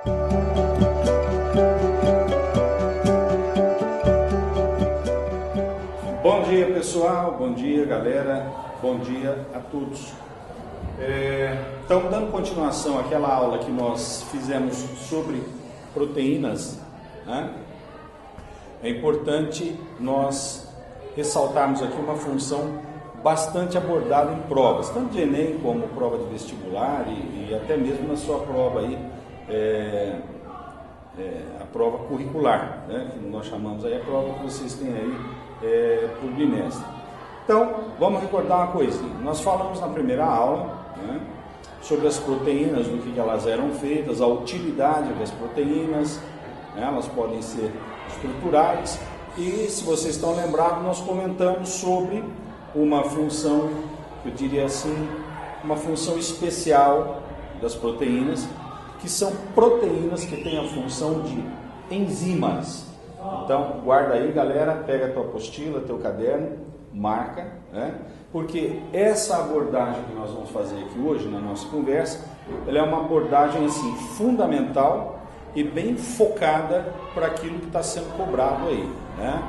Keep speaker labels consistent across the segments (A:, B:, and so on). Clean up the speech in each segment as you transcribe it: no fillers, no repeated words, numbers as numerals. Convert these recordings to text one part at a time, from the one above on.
A: Bom dia, pessoal, bom dia, galera, bom dia a todos. Estamos dando continuação àquela aula que nós fizemos sobre proteínas, né? É importante nós ressaltarmos aqui uma função bastante abordada em provas, tanto de Enem como prova de vestibular e até mesmo na sua prova aí, a prova curricular, né? Que nós chamamos aí a prova que vocês têm aí por bimestre. Então, vamos recordar uma coisinha. Nós falamos na primeira aula, né, sobre as proteínas, do que elas eram feitas, a utilidade das proteínas, né, elas podem ser estruturais, e se vocês estão lembrados, nós comentamos sobre uma função, eu diria assim, uma função especial das proteínas, que são proteínas que têm a função de enzimas. Então, guarda aí, galera, pega a tua apostila, teu caderno, marca, né? Porque essa abordagem que nós vamos fazer aqui hoje na nossa conversa, ela é uma abordagem assim, fundamental e bem focada para aquilo que está sendo cobrado aí, né?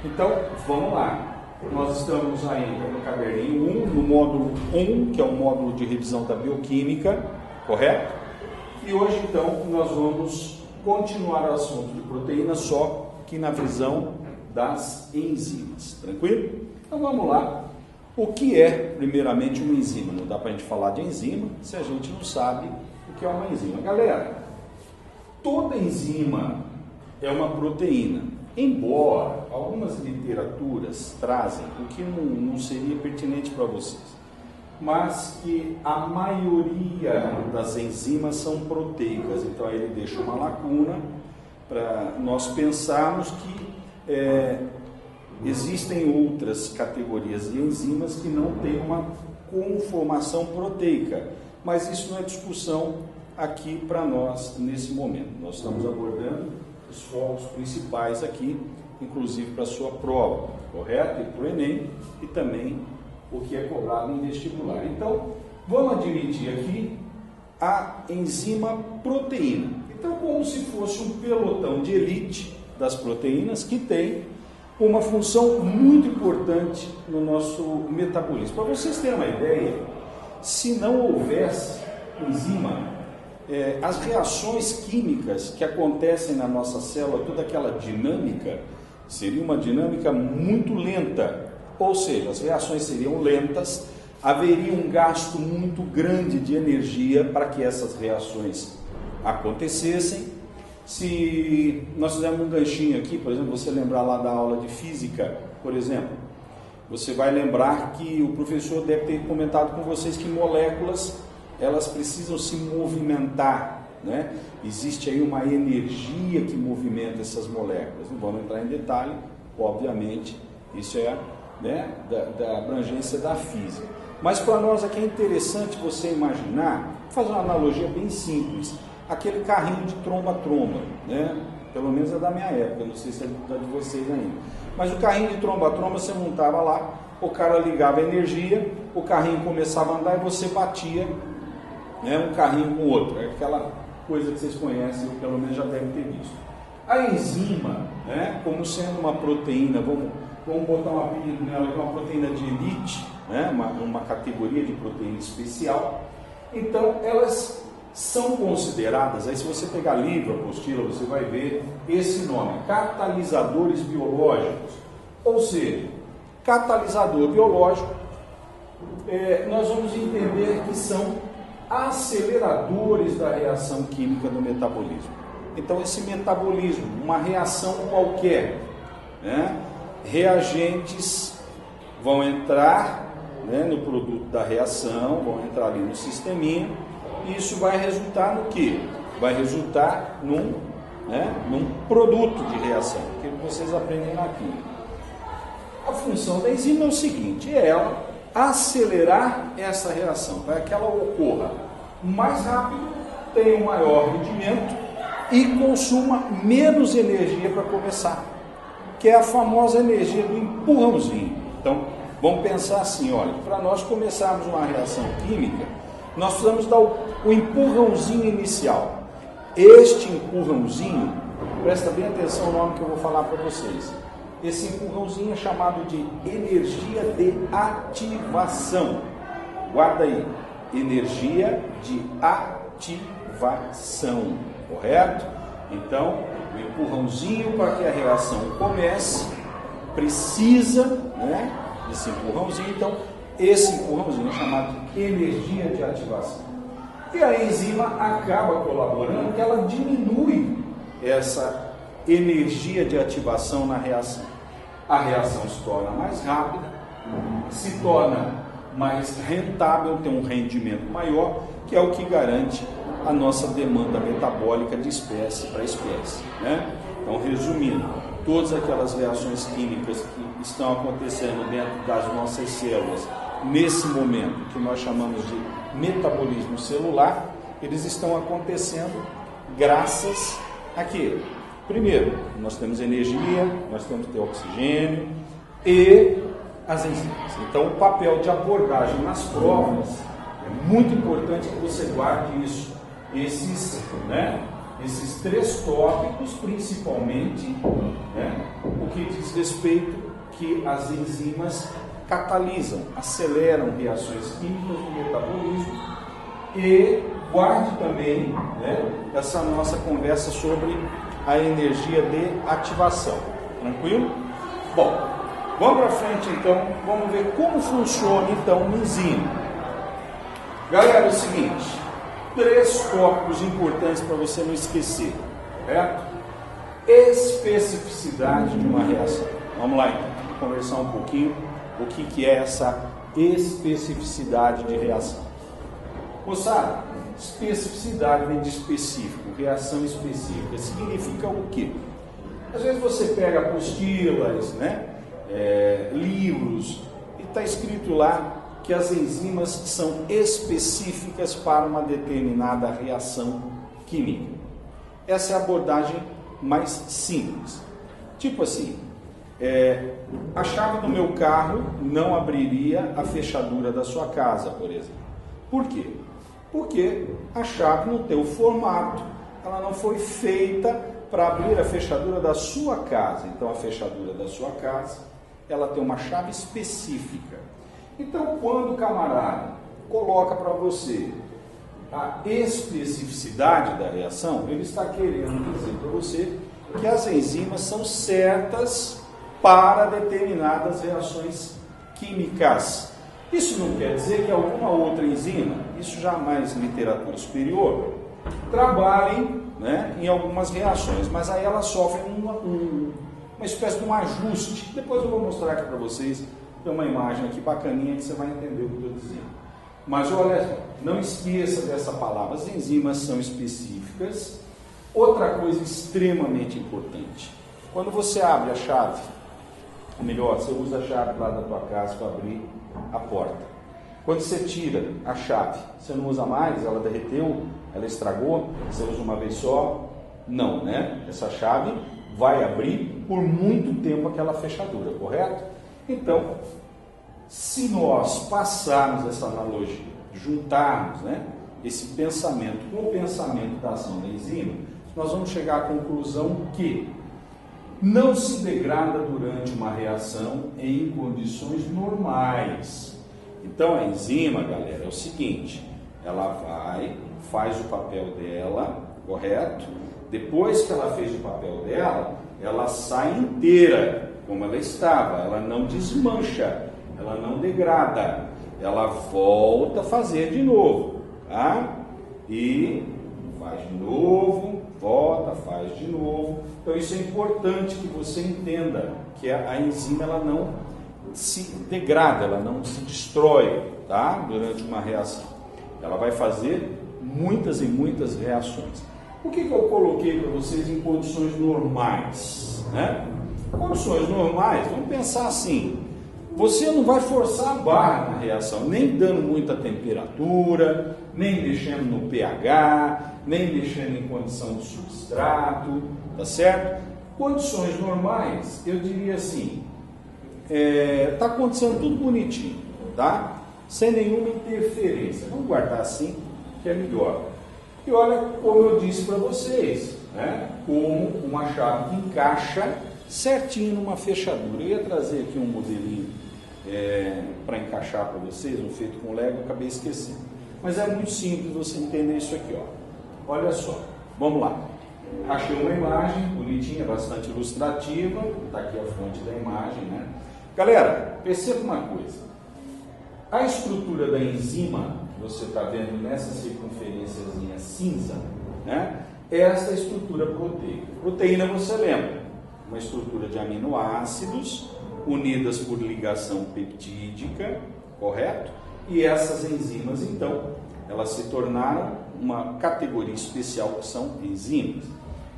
A: Então, vamos lá. Nós estamos ainda no caderninho 1, no módulo 1, que é o módulo de revisão da bioquímica, correto? E hoje, então, nós vamos continuar o assunto de proteínas, só que na visão das enzimas, tranquilo? Então vamos lá. O que é, primeiramente, uma enzima? Não dá para a gente falar de enzima se a gente não sabe o que é uma enzima. Galera, toda enzima é uma proteína, embora algumas literaturas trazem, o que não seria pertinente para vocês, mas que a maioria das enzimas são proteicas. Então aí ele deixa uma lacuna para nós pensarmos que existem outras categorias de enzimas que não têm uma conformação proteica, mas isso não é discussão aqui para nós nesse momento. Nós estamos abordando os focos principais aqui, inclusive para a sua prova, correto? E para o Enem, e também o que é cobrado em vestibular. Então, vamos admitir aqui a enzima proteína. Então, como se fosse um pelotão de elite das proteínas que tem uma função muito importante no nosso metabolismo. Para vocês terem uma ideia, se não houvesse enzima, as reações químicas que acontecem na nossa célula, toda aquela dinâmica, seria uma dinâmica muito lenta. Ou seja, as reações seriam lentas, haveria um gasto muito grande de energia para que essas reações acontecessem. Se nós fizermos um ganchinho aqui, por exemplo, você lembrar lá da aula de física, por exemplo, você vai lembrar que o professor deve ter comentado com vocês que moléculas, elas precisam se movimentar, né? Existe aí uma energia que movimenta essas moléculas. Não vamos entrar em detalhe, obviamente, isso é, né, da abrangência da física. Mas para nós aqui é interessante você imaginar, fazer uma analogia bem simples, aquele carrinho de tromba-tromba, né? Pelo menos é da minha época, não sei se é da de vocês ainda. Mas o carrinho de tromba-tromba, você montava lá, o cara ligava a energia, o carrinho começava a andar e você batia, né, um carrinho com o outro. É aquela coisa que vocês conhecem, pelo menos já devem ter visto. A enzima, né, como sendo uma proteína, vamos botar um apelido nela, que é uma proteína de elite, né, uma categoria de proteína especial. Então, elas são consideradas, aí se você pegar livro, apostila, você vai ver esse nome, catalisadores biológicos. Ou seja, catalisador biológico, nós vamos entender que são aceleradores da reação química do metabolismo. Então, esse metabolismo, uma reação qualquer, né, reagentes vão entrar, né, no produto da reação, vão entrar ali no sisteminha, e isso vai resultar no quê? Vai resultar num produto de reação, que vocês aprendem na química. A função da enzima é o seguinte, é ela acelerar essa reação, para que ela ocorra mais rápido, tenha um maior rendimento e consuma menos energia para começar, que é a famosa energia do empurrãozinho. Então, vamos pensar assim, olha, para nós começarmos uma reação química, nós precisamos dar o empurrãozinho inicial. Este empurrãozinho, presta bem atenção no nome que eu vou falar para vocês. Esse empurrãozinho é chamado de energia de ativação. Guarda aí, energia de ativação, correto? Então, o empurrãozinho para que a reação comece, precisa, né, desse empurrãozinho. Então, esse empurrãozinho é chamado de energia de ativação. E a enzima acaba colaborando, que ela diminui essa energia de ativação na reação. A reação se torna mais rápida, se torna mais rentável, tem um rendimento maior, que é o que garante a nossa demanda metabólica de espécie para espécie, né? Então, resumindo, todas aquelas reações químicas que estão acontecendo dentro das nossas células, nesse momento, que nós chamamos de metabolismo celular, eles estão acontecendo graças a quê? Primeiro, nós temos energia, nós temos que ter oxigênio e as enzimas. Então, o papel de abordagem nas provas é muito importante que você guarde isso. Esses 3 tópicos, principalmente, né, o que diz respeito que as enzimas catalisam, aceleram reações químicas no metabolismo, e guarde também, né, essa nossa conversa sobre a energia de ativação. Tranquilo? Bom, vamos para frente então, vamos ver como funciona então uma enzima. Galera, é o seguinte, 3 tópicos importantes para você não esquecer, certo? Especificidade de uma reação. Vamos lá então, vamos conversar um pouquinho o que é essa especificidade de reação. Moçada, especificidade vem de específico, reação específica. Significa o quê? Às vezes você pega apostilas, né, livros, e está escrito lá que as enzimas são específicas para uma determinada reação química. Essa é a abordagem mais simples. Tipo assim, a chave do meu carro não abriria a fechadura da sua casa, por exemplo. Por quê? Porque a chave não tem o formato, ela não foi feita para abrir a fechadura da sua casa. Então, a fechadura da sua casa, ela tem uma chave específica. Então, quando o camarada coloca para você a especificidade da reação, ele está querendo dizer para você que as enzimas são certas para determinadas reações químicas. Isso não quer dizer que alguma outra enzima, isso já mais literatura superior, trabalhem, né, em algumas reações, mas aí elas sofrem uma espécie de um ajuste. Depois eu vou mostrar aqui para vocês, tem uma imagem aqui bacaninha que você vai entender o que eu estou dizendo. Mas olha, não esqueça dessa palavra, as enzimas são específicas. Outra coisa extremamente importante, quando você abre a chave, ou melhor, você usa a chave lá da tua casa para abrir a porta. Quando você tira a chave, você não usa mais, ela derreteu, ela estragou, você usa uma vez só? Não, né? Essa chave vai abrir por muito tempo aquela fechadura, correto? Então, se nós passarmos essa analogia, juntarmos, né, esse pensamento com o pensamento da ação da enzima, nós vamos chegar à conclusão que não se degrada durante uma reação em condições normais. Então a enzima, galera, é o seguinte, ela vai, faz o papel dela, correto? Depois que ela fez o papel dela, ela sai inteira, como ela estava, ela não desmancha, ela não degrada, ela volta a fazer de novo, tá? E faz de novo, volta, faz de novo. Então isso é importante que você entenda, que a enzima ela não se degrada, ela não se destrói, tá? Durante uma reação. Ela vai fazer muitas e muitas reações. O que eu coloquei para vocês em condições normais, né? Condições normais, vamos pensar assim, você não vai forçar a barra na reação, nem dando muita temperatura, nem mexendo no pH, nem mexendo em condição de substrato, tá certo? Condições normais, eu diria assim, tá acontecendo tudo bonitinho, tá? Sem nenhuma interferência. Vamos guardar assim, que é melhor. E olha como eu disse para vocês, né? Como uma chave que encaixa certinho numa fechadura. Eu ia trazer aqui um modelinho para encaixar para vocês, um feito com Lego, eu acabei esquecendo. Mas é muito simples você entender isso aqui, ó. Olha só, vamos lá. Achei uma imagem bonitinha, bastante ilustrativa, está aqui a fonte da imagem, né? Galera, perceba uma coisa. A estrutura da enzima, que você está vendo nessa circunferênciazinha cinza, né? É essa estrutura proteica. Proteína, você lembra? Uma estrutura de aminoácidos unidas por ligação peptídica, correto? E essas enzimas, então, elas se tornaram uma categoria especial que são enzimas.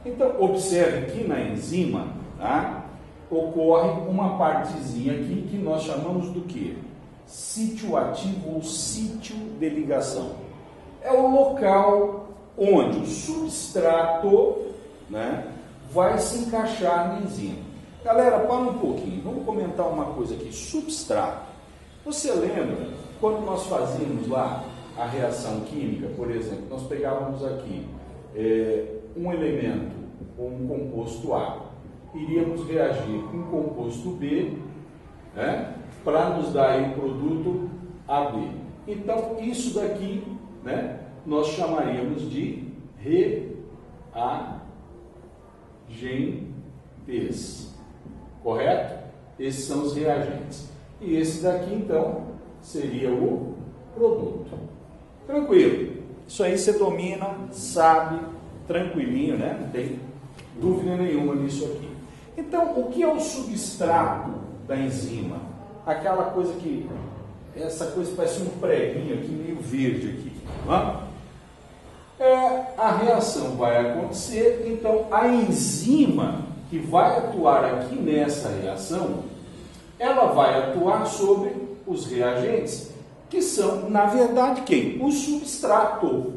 A: Então, observe que na enzima, tá, ocorre uma partezinha aqui que nós chamamos do que? Sítio ativo ou sítio de ligação. É o local onde o substrato, né, vai se encaixar na enzima. Galera, para um pouquinho, vamos comentar uma coisa aqui. Substrato. Você lembra quando nós fazíamos lá a reação química, por exemplo, nós pegávamos aqui um elemento, um composto A, iríamos reagir com o composto B, né, para nos dar aí o produto AB. Então, isso daqui, né, nós chamaríamos de reagentes, correto? Esses são os reagentes. E esse daqui, então, seria o produto. Tranquilo. Isso aí você domina, sabe, tranquilinho, né? Não tem dúvida nenhuma nisso aqui. Então, o que é o substrato da enzima? Aquela coisa que... Essa coisa parece um preguinho aqui, meio verde aqui. A reação vai acontecer, então a enzima que vai atuar aqui nessa reação, ela vai atuar sobre os reagentes, que são, na verdade, quem? O substrato,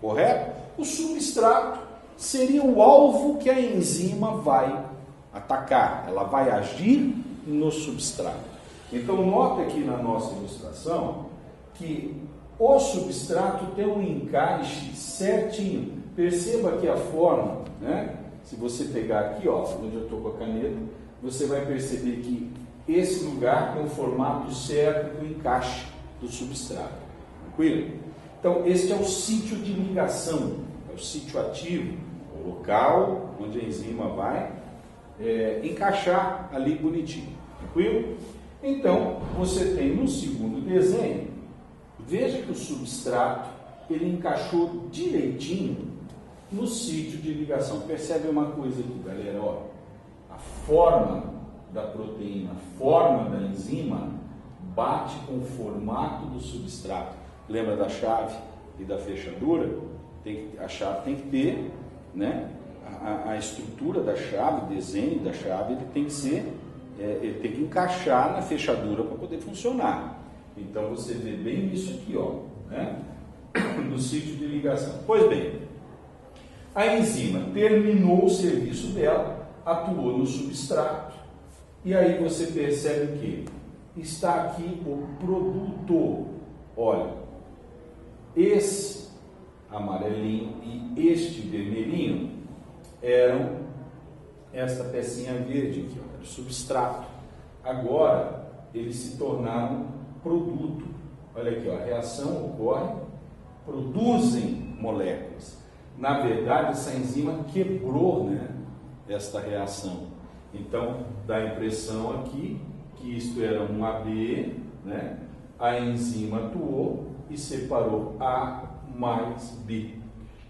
A: correto? O substrato seria o alvo que a enzima vai atacar, ela vai agir no substrato. Então, note aqui na nossa ilustração que o substrato tem um encaixe certinho. Perceba aqui a forma, né? Se você pegar aqui, ó, onde eu estou com a caneta, você vai perceber que esse lugar tem o formato certo do encaixe do substrato. Tranquilo? Então, esse é o sítio de ligação, é o sítio ativo, o local onde a enzima vai encaixar ali bonitinho. Tranquilo? Então, você tem no segundo desenho, veja que o substrato, ele encaixou direitinho no sítio de ligação. Percebe uma coisa aqui, galera, ó, a forma da proteína, a forma da enzima, bate com o formato do substrato. Lembra da chave e da fechadura? A chave tem que ter, né, a estrutura da chave, o desenho da chave, ele tem que ser, ele tem que encaixar na fechadura para poder funcionar. Então você vê bem isso aqui, ó, né, no sítio de ligação. Pois bem, a enzima terminou o serviço dela, atuou no substrato, e aí você percebe que está aqui o produto. Olha, esse amarelinho e este vermelhinho eram esta pecinha verde aqui, ó, o substrato. Agora eles se tornaram produto. Olha aqui, ó, a reação ocorre, produzem moléculas. Na verdade, essa enzima quebrou, né, esta reação. Então, dá a impressão aqui que isto era um AB, né? A enzima atuou e separou A mais B,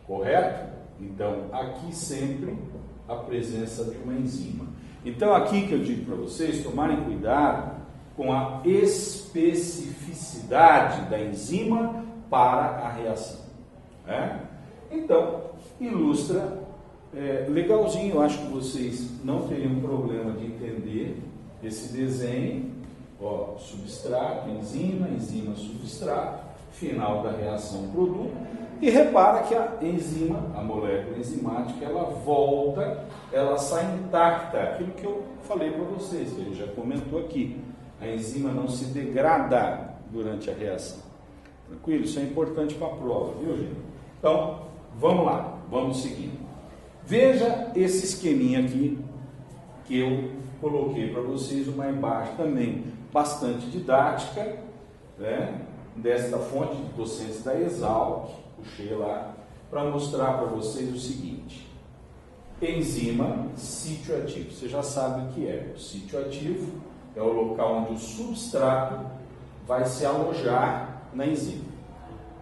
A: correto? Então, aqui sempre a presença de uma enzima. Então, aqui que eu digo para vocês, tomarem cuidado com a especificidade da enzima para a reação. Né? Então, ilustra, legalzinho, eu acho que vocês não teriam problema de entender esse desenho, ó, substrato, enzima, enzima, substrato, final da reação produto, e repara que a enzima, a molécula enzimática, ela volta, ela sai intacta, aquilo que eu falei para vocês, que a gente já comentou aqui, a enzima não se degrada durante a reação. Tranquilo? Isso é importante para a prova, viu, gente? Então, vamos lá, vamos seguir. Veja esse esqueminha aqui que eu coloquei para vocês, uma imagem também bastante didática, né, desta fonte de docência da Exalc, puxei lá para mostrar para vocês o seguinte: enzima, sítio ativo. Você já sabe o que é. O sítio ativo é o local onde o substrato vai se alojar na enzima.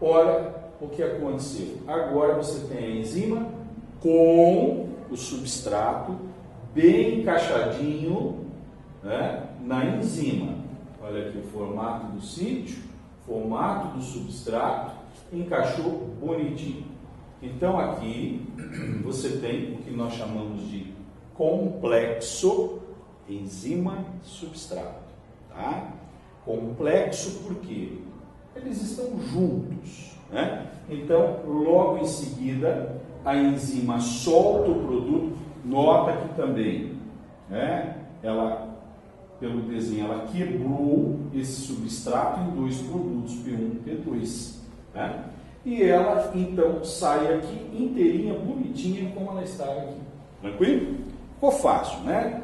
A: Olha o que aconteceu. Agora você tem a enzima com o substrato bem encaixadinho, né, na enzima. Olha aqui o formato do sítio, formato do substrato, encaixou bonitinho. Então aqui você tem o que nós chamamos de complexo enzima-substrato, tá? Complexo porque eles estão juntos, né? Então, logo em seguida, a enzima solta o produto. Nota que também, né, ela, pelo desenho, ela quebrou esse substrato em dois produtos, P1 e P2, né? E ela, então, sai aqui inteirinha, bonitinha, como ela está aqui. Tranquilo? Ficou fácil, né?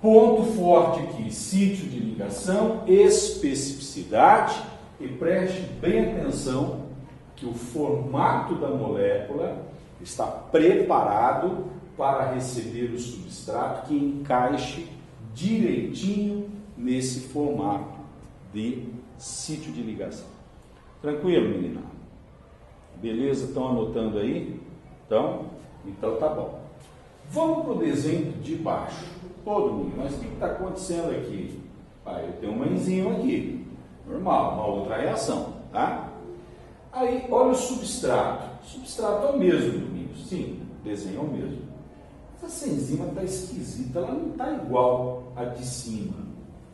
A: Ponto forte aqui, sítio de ligação, especificidade, e preste bem atenção que o formato da molécula está preparado para receber o substrato que encaixe direitinho nesse formato de sítio de ligação. Tranquilo, menina? Beleza? Estão anotando aí? Então tá bom. Vamos para o desenho de baixo. Todo mundo, mas o que está acontecendo aqui? Eu tenho uma enzima aqui, normal, uma outra reação, tá? Aí, olha o substrato. O substrato é o mesmo, Domingos. Sim, o desenho é o mesmo. Mas essa enzima está esquisita, ela não está igual a de cima,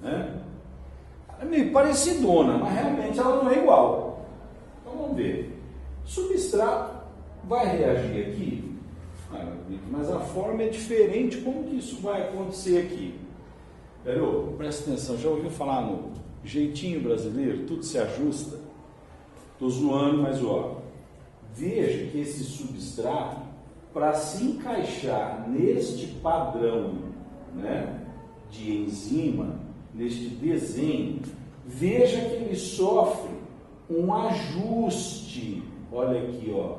A: né? Ela é meio parecidona, mas realmente ela não é igual. Então vamos ver. O substrato vai reagir aqui, mas a forma é diferente. Como que isso vai acontecer aqui? Garoto, presta atenção, já ouviu falar no jeitinho brasileiro? Tudo se ajusta. Estou zoando, mas ó, veja que esse substrato, para se encaixar neste padrão, né, de enzima, neste desenho, veja que ele sofre um ajuste. Olha aqui, ó,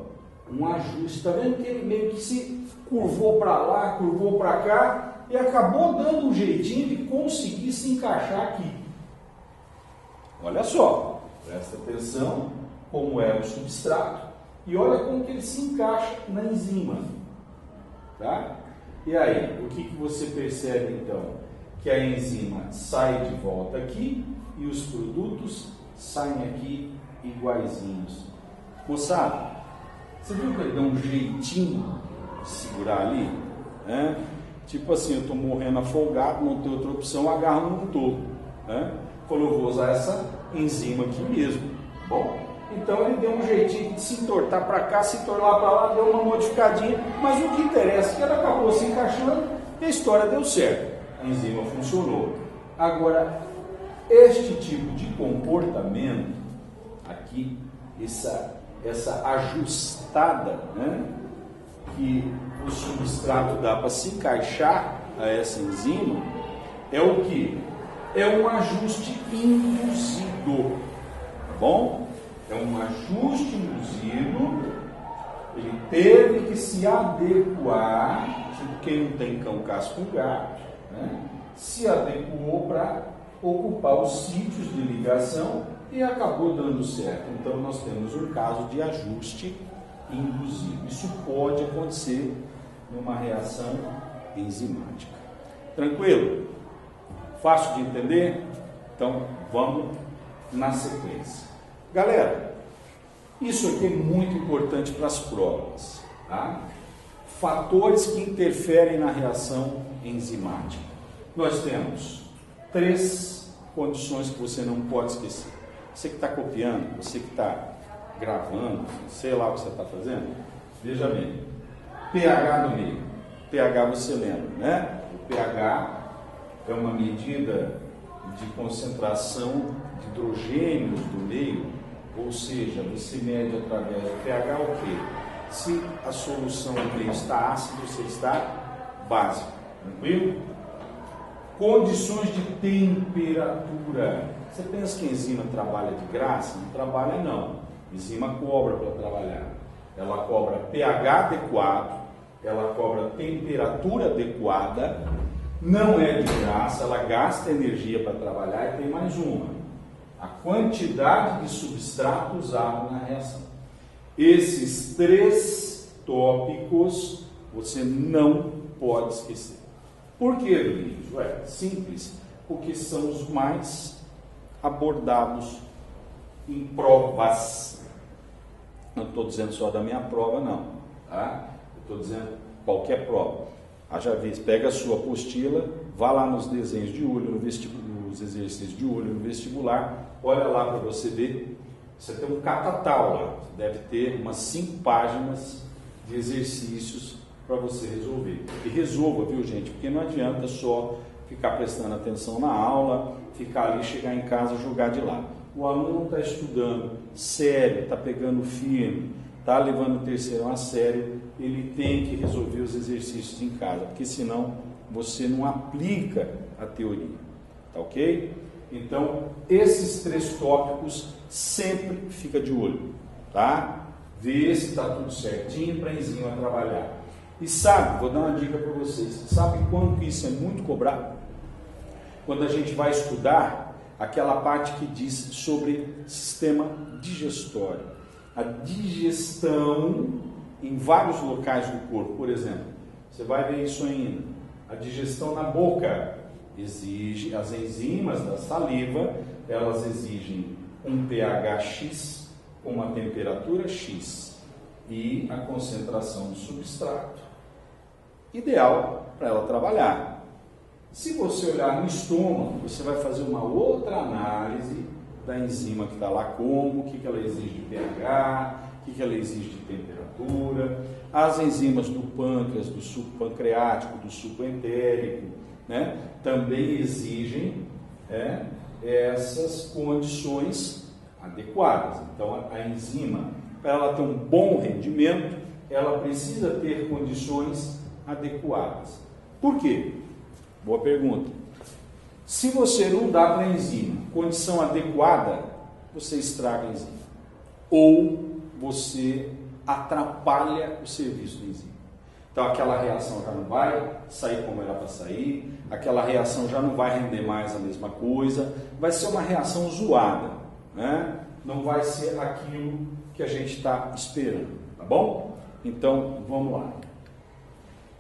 A: um ajuste. Está vendo que ele meio que se curvou para lá, curvou para cá e acabou dando um jeitinho de conseguir se encaixar aqui. Olha só, presta atenção como é o substrato e olha como que ele se encaixa na enzima, tá? E aí, o que você percebe então? Que a enzima sai de volta aqui e os produtos saem aqui iguaizinhos. Moçada, você viu que ele deu um jeitinho de segurar ali? Né? Tipo assim, eu estou morrendo afogado, não tenho outra opção, agarro num topo. Né? Falou, eu vou usar essa enzima aqui mesmo. Bom, então ele deu um jeitinho de se entortar para cá, se entortar para lá, deu uma modificadinha, mas o que interessa é que ela acabou se encaixando e a história deu certo. A enzima funcionou. Agora, este tipo de comportamento aqui, essa ajustada, né, que o substrato dá para se encaixar a essa enzima, é o que? É um ajuste induzido, tá bom? É um ajuste induzido, ele teve que se adequar, tipo quem não tem cão caça com gato, né? Se adequou para ocupar os sítios de ligação e acabou dando certo. Então nós temos um caso de ajuste induzido. Isso pode acontecer numa reação enzimática. Tranquilo? Fácil de entender? Então vamos na sequência. Galera, isso aqui é muito importante para as provas, tá? Fatores que interferem na reação enzimática. Nós temos 3 condições que você não pode esquecer. Você que está copiando, você que está gravando, sei lá o que você está fazendo, veja bem, pH do meio. pH você lembra, né? O pH é uma medida de concentração de hidrogênios do meio, ou seja, você mede através do pH o quê? Se a solução do meio está ácida, você está básico. Tranquilo? Condições de temperatura. Você pensa que a enzima trabalha de graça? Não trabalha não. A enzima cobra para trabalhar. Ela cobra pH adequado, ela cobra temperatura adequada, não é de graça, ela gasta energia para trabalhar e tem mais uma. A quantidade de substrato usado na reação. Esses 3 tópicos você não pode esquecer. Por que, Luiz? Simples, porque são os mais abordados em provas. Não estou dizendo só da minha prova, não. Tá? Estou dizendo qualquer prova. Haja vez, pega a sua apostila, vá lá nos desenhos de olho, nos exercícios de olho, no vestibular, olha lá para você ver. Você tem um catatal lá, deve ter umas 5 páginas de exercícios para você resolver. E resolva, viu, gente? Porque não adianta só ficar prestando atenção na aula, ficar ali, chegar em casa e jogar de lado. O aluno está estudando sério, está pegando firme, está levando o terceirão a sério, ele tem que resolver os exercícios em casa, porque senão você não aplica a teoria, tá ok? Então, esses 3 tópicos sempre fica de olho, tá? Vê se está tudo certinho para a enzima trabalhar. E sabe, vou dar uma dica para vocês, sabe quando que isso é muito cobrado? Quando a gente vai estudar aquela parte que diz sobre sistema digestório. A digestão em vários locais do corpo, por exemplo, você vai ver isso ainda. A digestão na boca exige, as enzimas da saliva, elas exigem um pH X, uma temperatura X e a concentração do substrato ideal para ela trabalhar. Se você olhar no estômago, você vai fazer uma outra análise da enzima que está lá, como, o que ela exige de pH, o que ela exige de temperatura, as enzimas do pâncreas, do suco pancreático, do suco entérico, né, também exigem essas condições adequadas. Então, a enzima, para ela ter um bom rendimento, ela precisa ter condições adequadas. Por quê? Boa pergunta. Se você não dá para a enzima condição adequada, você estraga a enzima. Ou você atrapalha o serviço da enzima. Então aquela reação já não vai sair como era para sair, aquela reação já não vai render mais a mesma coisa, vai ser uma reação zoada, né? Não vai ser aquilo que a gente está esperando, tá bom? Então vamos lá.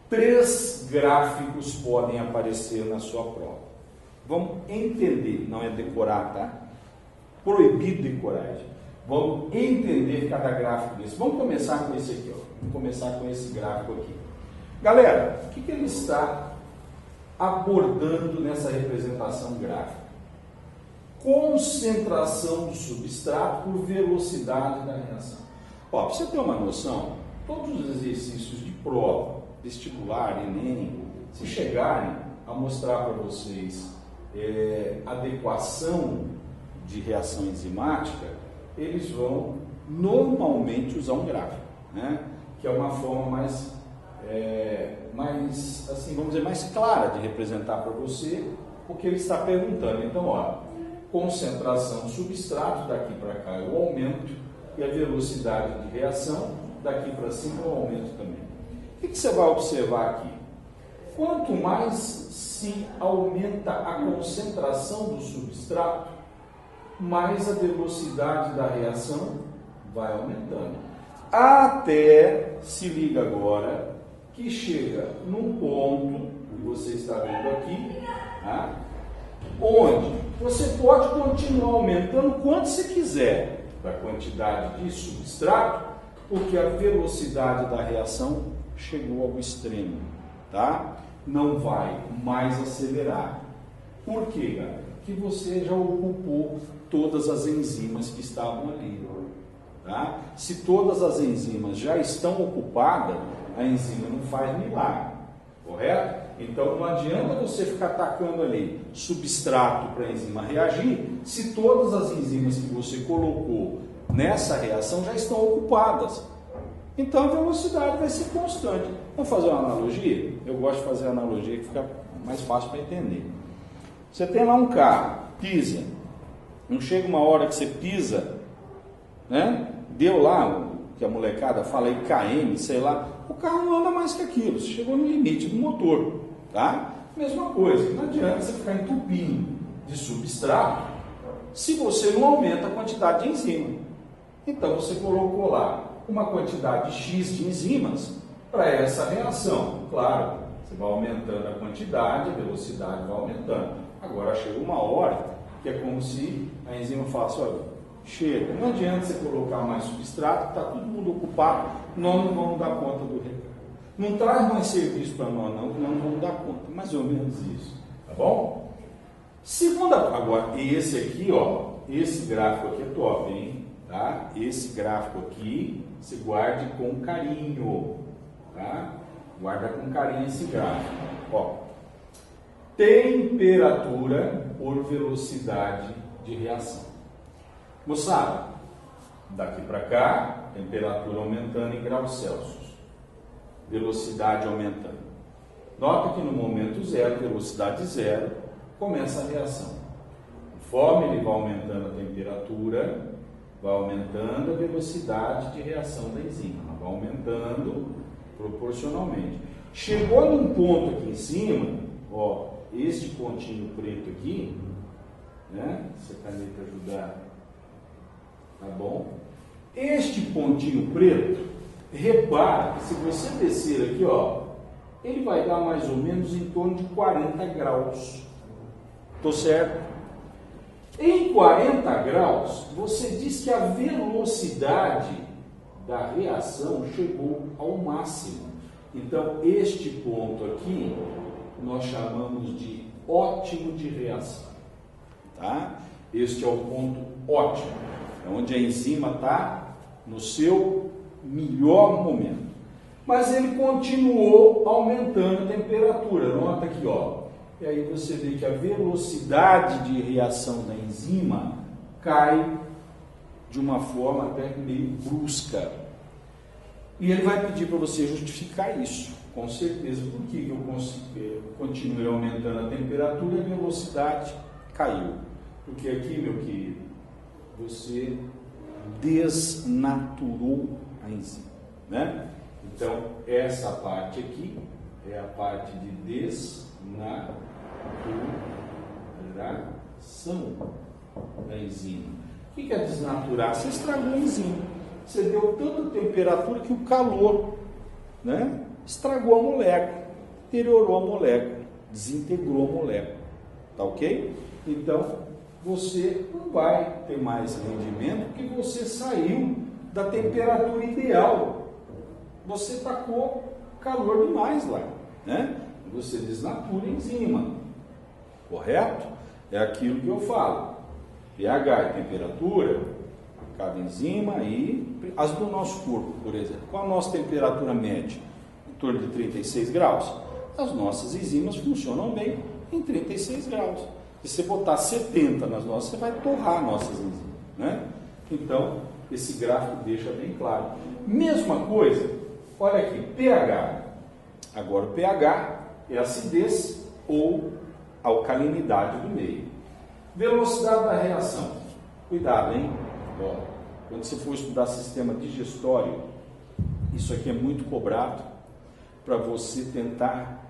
A: 3 gráficos podem aparecer na sua prova. Vamos entender, não é decorar, tá? Proibido decorar. Vamos entender cada gráfico desse. Vamos começar com esse aqui, ó. Vamos começar com esse gráfico aqui. Galera, o que ele está abordando nessa representação gráfica? Concentração do substrato por velocidade da reação. Ó, para você ter uma noção, todos os exercícios de prova, vestibular, Enem, se chegarem a mostrar para vocês adequação de reação enzimática, eles vão normalmente usar um gráfico, né? Que é uma forma mais assim, vamos dizer, mais clara de representar para você o que ele está perguntando. Então, ó, concentração do substrato, daqui para cá é o aumento, e a velocidade de reação, daqui para cima é o aumento também. O que você vai observar aqui? Quanto mais se aumenta a concentração do substrato, mais a velocidade da reação vai aumentando. Até, se liga agora, que chega num ponto, que você está vendo aqui, tá? Onde você pode continuar aumentando quanto você quiser da quantidade de substrato, porque a velocidade da reação chegou ao extremo, tá? Não vai mais acelerar. Por quê, galera? Que você já ocupou todas as enzimas que estavam ali, tá? Se todas as enzimas já estão ocupadas, a enzima não faz milagre, correto? Então não adianta você ficar atacando ali substrato para a enzima reagir, se todas as enzimas que você colocou nessa reação já estão ocupadas. Então a velocidade vai ser constante. Vamos fazer uma analogia? Eu gosto de fazer analogia que fica mais fácil para entender. Você tem lá um carro, pisa. Não chega uma hora que você pisa, né? Deu lá o que a molecada fala aí, KM, sei lá. O carro não anda mais que aquilo. Você chegou no limite do motor, tá? Mesma coisa. Não adianta você ficar entupindo de substrato se você não aumenta a quantidade de enzima. Então você colocou lá uma quantidade X de enzimas para essa reação. Claro, você vai aumentando a quantidade, a velocidade vai aumentando. Agora chega uma hora que é como se a enzima falasse, olha, chega, não adianta você colocar mais substrato, está todo mundo ocupado, nós não vamos dar conta do recado. Não traz mais serviço para nós não vamos dar conta. Mais ou menos isso, tá bom? Agora, esse aqui, ó, esse gráfico aqui é top, hein? Tá? Esse gráfico aqui, se guarde com carinho, tá? Guarda com carinho esse gráfico. Ó, temperatura por velocidade de reação. Moçada, daqui para cá, temperatura aumentando em graus Celsius, velocidade aumentando. Nota que no momento zero, velocidade zero, começa a reação. Conforme ele vai aumentando a temperatura, vai aumentando a velocidade de reação da enzima, vai aumentando proporcionalmente. Chegou num ponto aqui em cima, ó, este pontinho preto aqui, né? Se a caneta ajudar, tá bom? Este pontinho preto, repara que se você descer aqui, ó, ele vai dar mais ou menos em torno de 40 graus. Tô certo? Em 40 graus, você diz que a velocidade da reação chegou ao máximo. Então, este ponto aqui, nós chamamos de ótimo de reação. Tá? Este é o ponto ótimo, é onde a enzima está no seu melhor momento. Mas ele continuou aumentando a temperatura. Nota aqui, ó. E aí você vê que a velocidade de reação da enzima cai de uma forma até meio brusca. E ele vai pedir para você justificar isso, com certeza. Por que eu continuei aumentando a temperatura e a velocidade caiu? Porque aqui, meu querido, você desnaturou a enzima, né? Então, essa parte aqui é a parte de desnaturação da enzima. O que é desnaturar? Você estragou a enzima. Você deu tanta temperatura que o calor, né, estragou a molécula, deteriorou a molécula, desintegrou a molécula. Tá ok? Então, você não vai ter mais rendimento porque você saiu da temperatura ideal. Você tacou calor demais lá, né? Você desnatura a enzima, correto? É aquilo que eu falo. pH é temperatura, cada enzima e as do nosso corpo, por exemplo. Qual a nossa temperatura média? Em torno de 36 graus. As nossas enzimas funcionam bem em 36 graus. Se você botar 70 nas nossas, você vai torrar nossas enzimas, né? Então, esse gráfico deixa bem claro. Mesma coisa, olha aqui, pH. Agora o pH é acidez ou alcalinidade do meio. Velocidade da reação. Cuidado, hein? Ó, quando você for estudar sistema digestório, isso aqui é muito cobrado para você tentar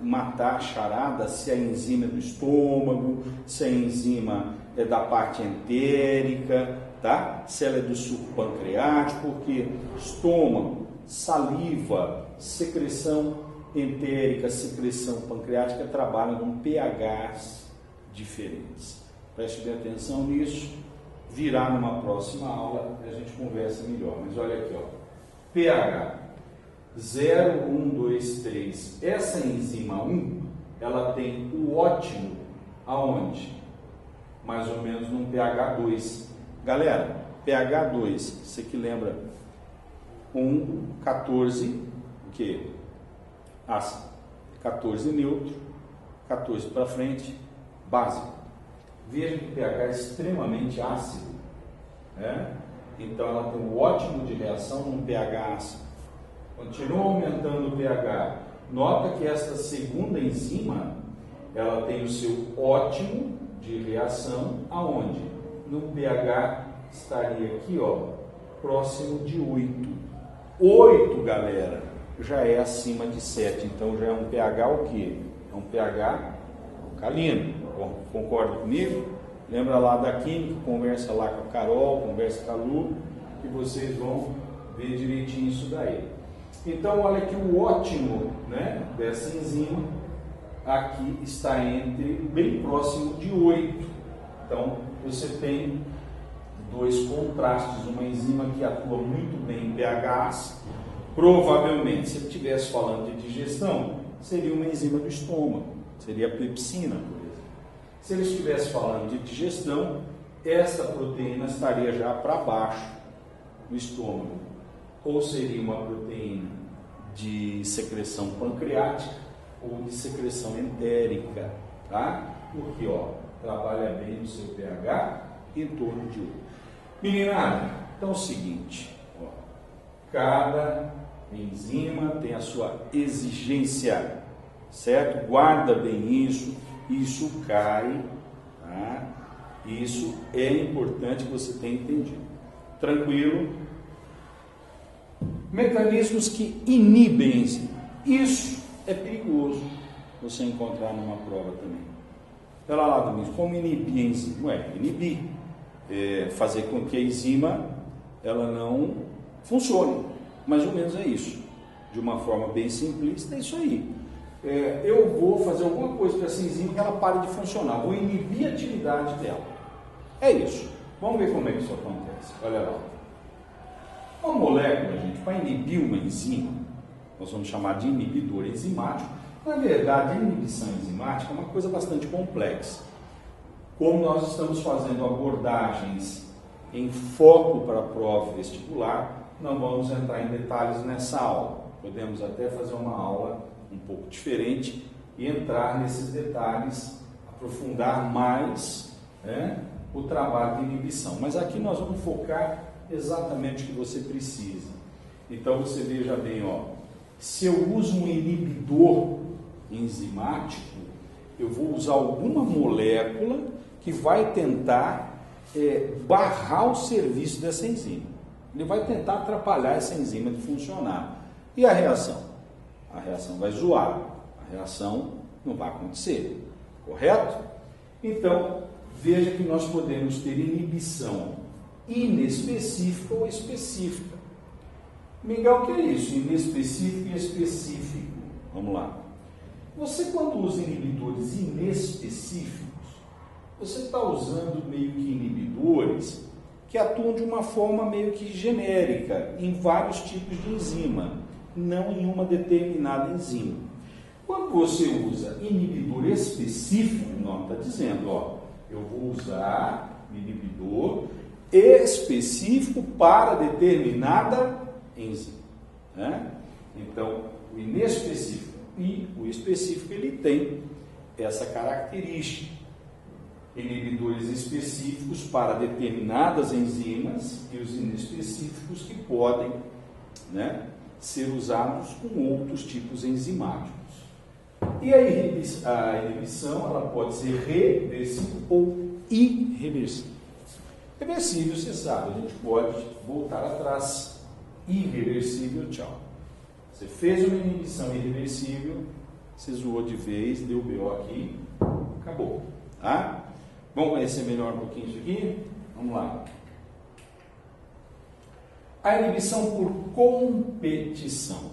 A: matar a charada se a enzima é do estômago, se a enzima é da parte entérica, tá? Se ela é do suco pancreático, porque estômago, saliva, secreção entérica, secreção pancreática trabalham com pHs diferentes. Preste bem atenção nisso, virá numa próxima aula e a gente conversa melhor. Mas olha aqui, ó, pH 0, 1, 2, 3. Essa enzima 1, ela tem o ótimo aonde? Mais ou menos num pH 2. Galera, pH 2, você que lembra, 14, o que? Ácido. 14 neutro, 14 para frente, básico. Veja que o pH é extremamente ácido, né? então ela tem um ótimo de reação num pH ácido. Continua aumentando o pH. Nota que esta segunda enzima, ela tem o seu ótimo de reação aonde? No pH estaria aqui, ó, próximo de 8. 8, galera, já é acima de 7, então já é um pH o quê? É um pH alcalino. Concorda comigo? Lembra lá da química, conversa lá com a Carol, conversa com a Lu, que vocês vão ver direitinho isso daí. Então, olha que o ótimo, né, dessa enzima aqui está bem próximo de 8. Então, você tem dois contrastes, uma enzima que atua muito bem em pH ácido. Provavelmente, se ele estivesse falando de digestão, seria uma enzima do estômago, seria a pepsina, por exemplo. Se ele estivesse falando de digestão, esta proteína estaria já para baixo no estômago, ou seria uma proteína de secreção pancreática ou de secreção entérica, tá? Porque, ó, trabalha bem no seu pH em torno de 8. Meninada, então é o seguinte, ó, cada enzima tem a sua exigência, certo? Guarda bem isso cai, tá? Isso é importante que você tenha entendido. Tranquilo? Mecanismos que inibem a enzima. Isso é perigoso você encontrar numa prova também. Olha lá, Domingos, como inibir a enzima? Inibir. Fazer com que a enzima ela não funcione. Mais ou menos é isso. De uma forma bem simplista, é isso aí. Eu vou fazer alguma coisa para essa enzima que ela pare de funcionar. Vou inibir a atividade dela. É isso. Vamos ver como é que isso acontece. Olha lá. Uma molécula, gente, para inibir uma enzima, nós vamos chamar de inibidor enzimático. Na verdade, a inibição enzimática é uma coisa bastante complexa. Como nós estamos fazendo abordagens em foco para a prova vestibular, não vamos entrar em detalhes nessa aula. Podemos até fazer uma aula um pouco diferente e entrar nesses detalhes, aprofundar mais, né, o trabalho de inibição. Mas aqui nós vamos focar exatamente o que você precisa. Então você veja bem, ó, se eu uso um inibidor enzimático, eu vou usar alguma molécula que vai tentar barrar o serviço dessa enzima. Ele vai tentar atrapalhar essa enzima de funcionar. E a reação? A reação vai zoar, a reação não vai acontecer, correto? Então, veja que nós podemos ter inibição inespecífica ou específica. Miguel, o que é isso? Inespecífico e específico. Vamos lá. Você, quando usa inibidores inespecíficos, você está usando meio que inibidores que atuam de uma forma meio que genérica em vários tipos de enzima, não em uma determinada enzima. Quando você usa inibidor específico, não está dizendo, ó, eu vou usar inibidor específico para determinada enzima, né? Então, o inespecífico e o específico, ele tem essa característica. Inibidores específicos para determinadas enzimas e os inespecíficos que podem, né, ser usados com outros tipos enzimáticos. E a inibição ela pode ser reversível ou irreversível. Reversível, você sabe, a gente pode voltar atrás. Irreversível, tchau. Você fez uma inibição irreversível, você zoou de vez, deu BO aqui, acabou. Tá? Vamos conhecer melhor um pouquinho isso aqui? Vamos lá. A inibição por competição.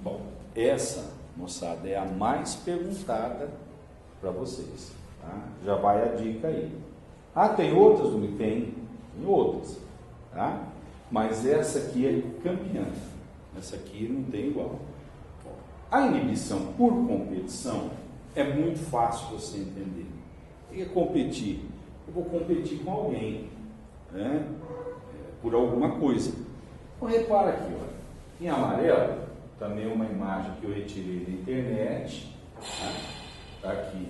A: Bom, essa, moçada, é a mais perguntada para vocês. Tá? Já vai a dica aí. Ah, tem outras? Não tem outras. Tá? Mas essa aqui é campeã. Essa aqui não tem igual. A inibição por competição é muito fácil você entender. O que é competir? Eu vou competir com alguém, né? Por alguma coisa. Então repara aqui, olha, em amarelo, também uma imagem que eu retirei da internet, tá aqui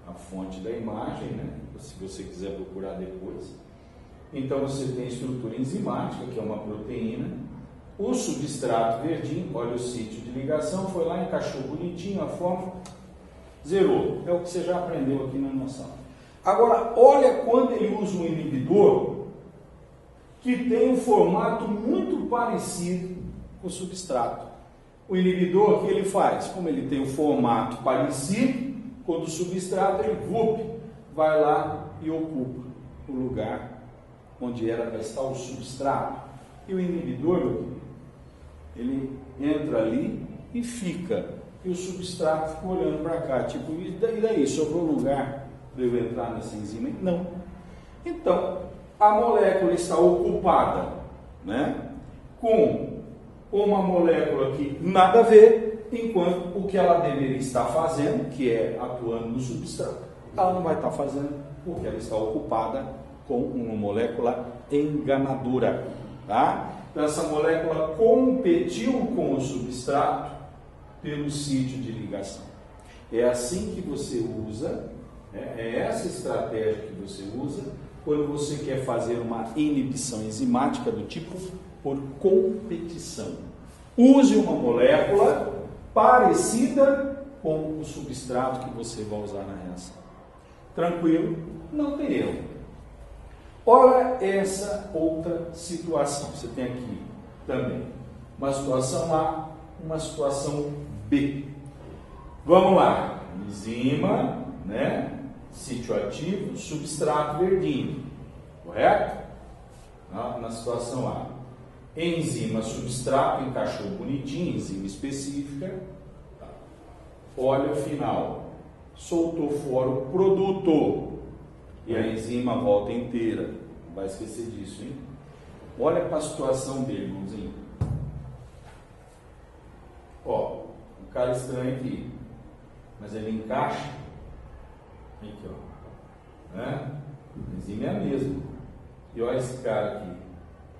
A: a fonte da imagem, né? Se você quiser procurar depois. Então você tem a estrutura enzimática, que é uma proteína, o substrato verdinho, olha o sítio de ligação, foi lá, encaixou bonitinho a forma, zerou. É o que você já aprendeu aqui na nossa aula. Agora, olha quando ele usa um inibidor que tem um formato muito parecido com o substrato. O inibidor, o que ele faz? Como ele tem um formato parecido com o do substrato, ele vai lá e ocupa o lugar onde era para estar o substrato. E o inibidor, ele entra ali e fica. E o substrato fica olhando para cá, tipo, e daí? Sobrou lugar para eu entrar nessa enzima? Não. Então, a molécula está ocupada, né, com uma molécula que nada a ver, enquanto o que ela deveria estar fazendo, que é atuando no substrato, ela não vai estar fazendo, porque ela está ocupada com uma molécula enganadora, tá? Então, essa molécula competiu com o substrato pelo sítio de ligação. É assim que você usa, é essa estratégia que você usa quando você quer fazer uma inibição enzimática do tipo por competição. Use uma molécula parecida com o substrato que você vai usar na reação. Tranquilo? Não tem erro. Olha essa outra situação. Você tem aqui também uma situação A, uma situação B. Vamos lá. Enzima, né? Sítio ativo, substrato verdinho. Correto? Na situação A. Enzima, substrato, encaixou bonitinho, enzima específica. Tá. Olha o final. Soltou fora o produto. E a enzima volta inteira. Não vai esquecer disso, hein? Olha para a situação dele, irmãozinho. Ó, um cara estranho aqui. Mas ele encaixa. Aqui, ó. Né? A enzima é a mesma. E olha esse cara aqui.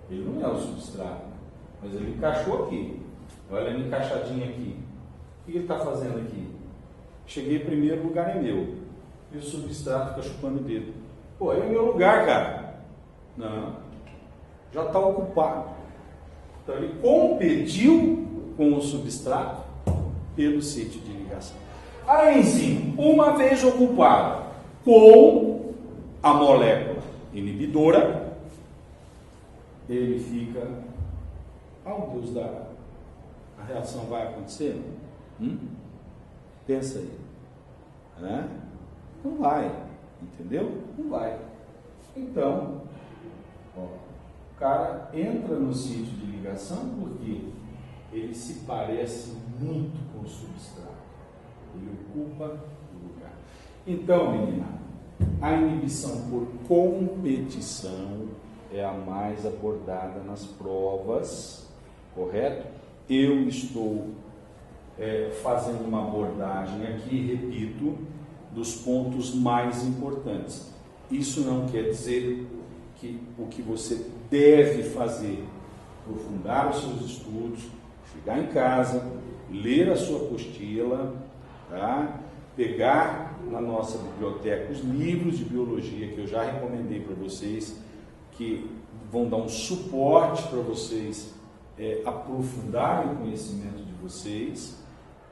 A: Ele não é o substrato, mas ele encaixou aqui. Olha ele encaixadinho aqui. O que ele está fazendo aqui? Cheguei primeiro, o lugar é meu. E o substrato fica chupando o dedo. Pô, é o meu lugar, cara. Não. Já está ocupado. Então ele competiu com o substrato pelo sítio de ligação. A enzima, uma vez ocupada com a molécula inibidora, ele fica, Deus da, a reação vai acontecer? Pensa aí. Né? Não vai, entendeu? Não vai. Então, ó, o cara entra no sítio de ligação porque ele se parece muito com o substrato. Ele ocupa o lugar. Então, menina, a inibição por competição é a mais abordada nas provas, correto? Eu estou fazendo uma abordagem aqui, repito, dos pontos mais importantes. Isso não quer dizer que o que você deve fazer, aprofundar os seus estudos, chegar em casa, ler a sua apostila, tá? Pegar na nossa biblioteca os livros de biologia que eu já recomendei para vocês, que vão dar um suporte para vocês aprofundarem o conhecimento de vocês,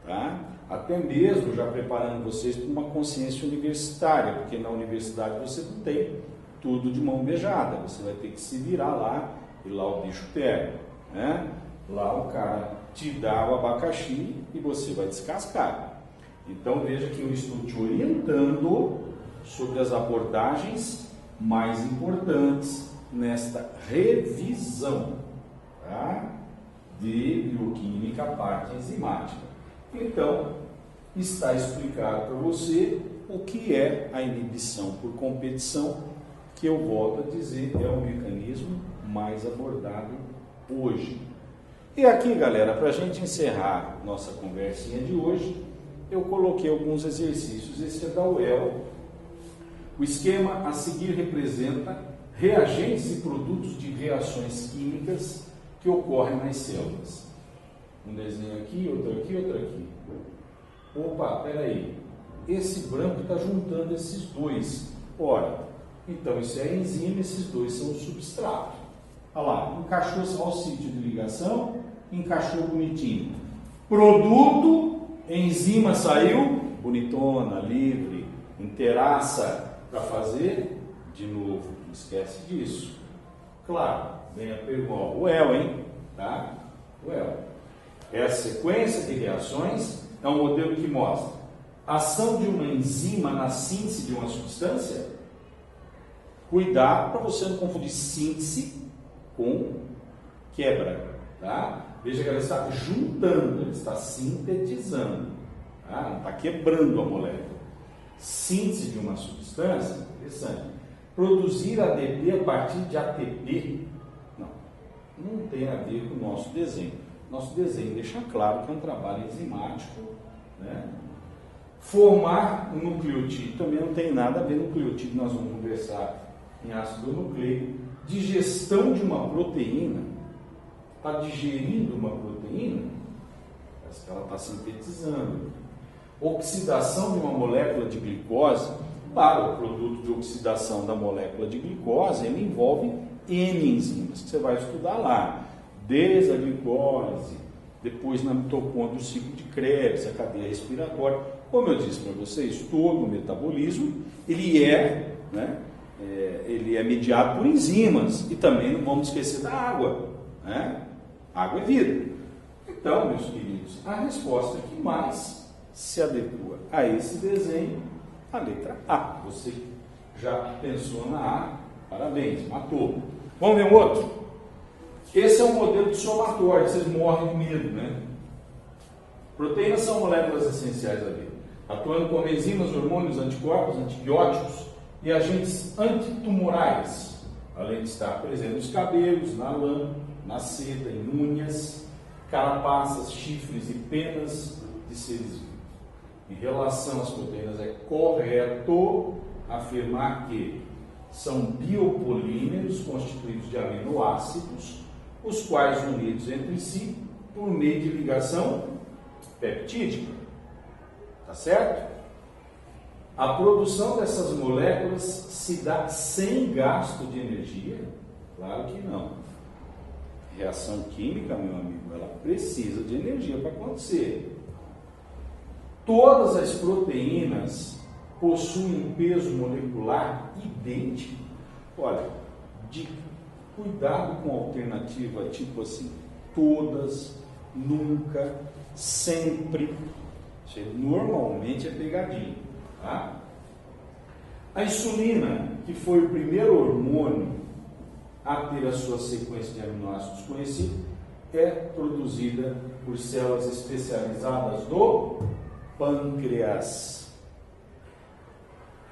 A: tá? Até mesmo já preparando vocês para uma consciência universitária, porque na universidade você não tem tudo de mão beijada, você vai ter que se virar lá e lá o bicho pega, né? Lá o cara te dá o abacaxi e você vai descascar. Então veja que eu estou te orientando sobre as abordagens mais importantes nesta revisão, tá? De bioquímica, parte enzimática. Então, está explicado para você o que é a inibição por competição, que eu volto a dizer, é o mecanismo mais abordado hoje. E aqui, galera, para a gente encerrar nossa conversinha de hoje, eu coloquei alguns exercícios. Esse é da UEL. O esquema a seguir representa reagentes e produtos de reações químicas que ocorrem nas células. Um desenho aqui, outro aqui, outro aqui. Opa, peraí. Esse branco está juntando esses dois. Ora, Então, isso é enzima, esses dois são o substrato. Olha lá, encaixou só o sítio de ligação, encaixou bonitinho. Produto, enzima saiu, bonitona, livre, inteiraça para fazer, de novo, não esquece disso. Claro, vem a pergunta, o EL, hein? Tá? O EL. Essa sequência de reações é um modelo que mostra a ação de uma enzima na síntese de uma substância. Cuidado para você não confundir síntese com quebra, tá? Veja que ela está juntando, ela está sintetizando, tá? Não está quebrando a molécula. Síntese de uma substância, interessante. Produzir ADP a partir de ATP, não tem a ver com o nosso desenho. Nosso desenho deixa claro que é um trabalho enzimático, né? Formar um nucleotídeo também não tem nada a ver. Nucleotídeo nós vamos conversar em ácido nucleico. Digestão de uma proteína, está digerindo uma proteína, parece que ela está sintetizando. Oxidação de uma molécula de glicose, claro, o produto de oxidação da molécula de glicose, ele envolve N enzimas, que você vai estudar lá, desde a glicose, depois na mitocôndria o ciclo de Krebs, a cadeia respiratória. Como eu disse para vocês, todo o metabolismo, ele é mediado por enzimas, e também não vamos esquecer da água, né? Água é vida. Então, meus queridos, a resposta que mais se adequa a esse desenho, a letra A. Você já pensou na A, parabéns, matou. Vamos ver um outro? Esse é um modelo de somatório, vocês morrem de medo, né? Proteínas são moléculas essenciais da vida, atuando como enzimas, hormônios, anticorpos, antibióticos e agentes antitumorais, além de estar presente nos cabelos, na lã, na seda, em unhas, carapaças, chifres e penas de seres vivos. Em relação às proteínas, é correto afirmar que são biopolímeros constituídos de aminoácidos, os quais unidos entre si por meio de ligação peptídica. Tá certo? A produção dessas moléculas se dá sem gasto de energia? Claro que não. Reação química, meu amigo, ela precisa de energia para acontecer. Todas as proteínas possuem peso molecular idêntico. Olha, cuidado com a alternativa tipo assim, todas, nunca, sempre. Isso normalmente é pegadinho, tá? A insulina, que foi o primeiro hormônio a ter a sua sequência de aminoácidos conhecida, é produzida por células especializadas do pâncreas.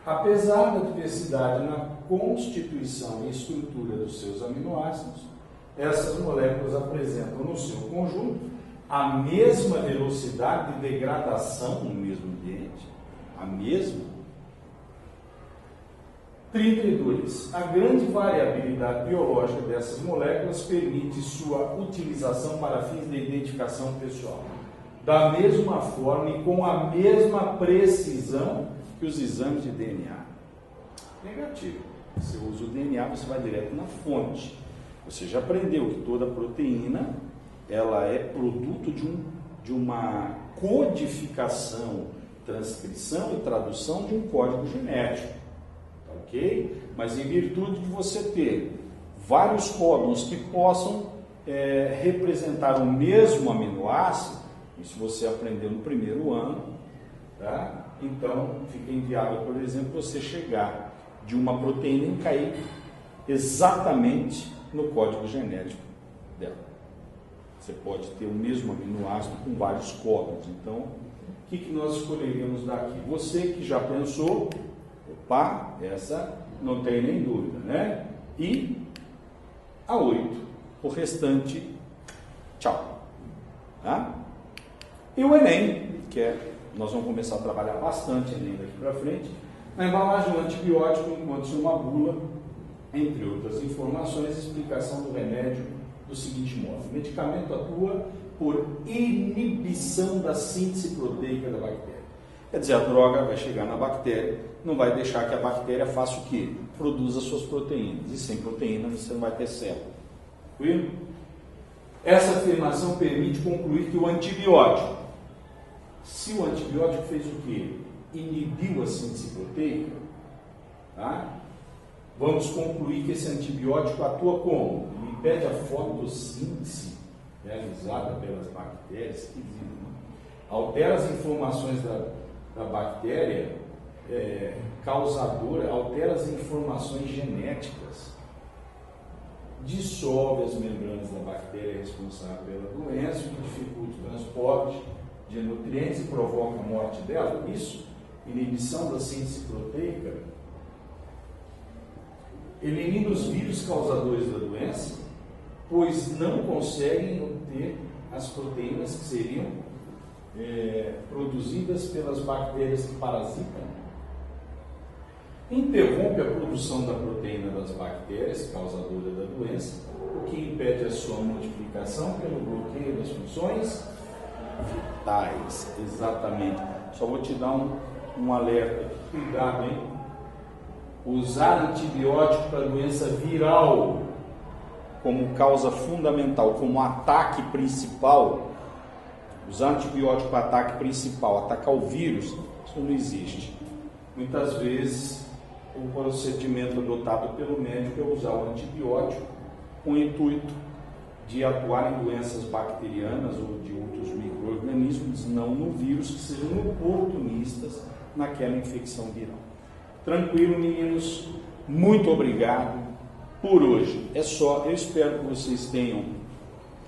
A: Apesar da diversidade na constituição e estrutura dos seus aminoácidos, essas moléculas apresentam no seu conjunto a mesma velocidade de degradação no mesmo ambiente, a mesma. 32. A grande variabilidade biológica dessas moléculas permite sua utilização para fins de identificação pessoal, da mesma forma e com a mesma precisão que os exames de DNA. Negativo. Você usa o DNA, você vai direto na fonte. Você já aprendeu que toda proteína ela é produto de uma codificação, transcrição e tradução de um código genético. Tá ok? Mas em virtude de você ter vários códons que possam representar o mesmo aminoácido, isso você aprendeu no primeiro ano, tá? Então fica inviável, por exemplo, você chegar de uma proteína e cair exatamente no código genético dela. Você pode ter o mesmo aminoácido com vários códons. Então, o que nós escolheríamos daqui? Você que já pensou, opa, essa não tem nem dúvida, né? E a 8. O restante, tchau. Tá? E o Enem, que nós vamos começar a trabalhar bastante Enem daqui para frente. Na embalagem do antibiótico encontra-se uma bula, entre outras informações, explicação do remédio do seguinte modo: o medicamento atua por inibição da síntese proteica da bactéria. Quer dizer, a droga vai chegar na bactéria, não vai deixar que a bactéria faça o quê? Produza suas proteínas. E sem proteína você não vai ter célula. Tranquilo? Essa afirmação permite concluir que o antibiótico, se o antibiótico fez o quê? Inibiu a síntese proteica, tá? Vamos concluir que esse antibiótico atua como? Ele impede a fotossíntese realizada pelas bactérias, altera as informações da bactéria causadora, altera as informações genéticas, dissolve as membranas da bactéria responsável pela doença, que dificulta o transporte de nutrientes e provoca a morte dela. Isso, inibição da síntese proteica, elimina os vírus causadores da doença, pois não conseguem obter as proteínas que seriam produzidas pelas bactérias que parasitam. Interrompe a produção da proteína das bactérias causadoras da doença, o que impede a sua multiplicação pelo bloqueio das funções vitais. Exatamente. Só vou te dar um alerta. Cuidado, hein? Usar antibiótico para doença viral como causa fundamental, como ataque principal, usar antibiótico para ataque principal, atacar o vírus, isso não existe. Muitas vezes o procedimento adotado pelo médico é usar o antibiótico com o intuito de atuar em doenças bacterianas ou de outros micro-organismos, não no vírus, que sejam oportunistas naquela infecção viral. Tranquilo, meninos? Muito obrigado por hoje. É só, eu espero que vocês tenham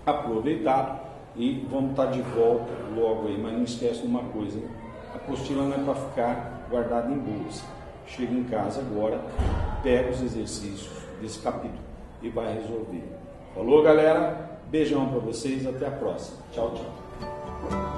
A: aproveitado e vamos estar de volta logo aí, mas não esquece de uma coisa, hein? A apostila não é para ficar guardada em bolsa. Chega em casa agora, pega os exercícios desse capítulo e vai resolver. Falou, galera? Beijão para vocês, até a próxima. Tchau, tchau.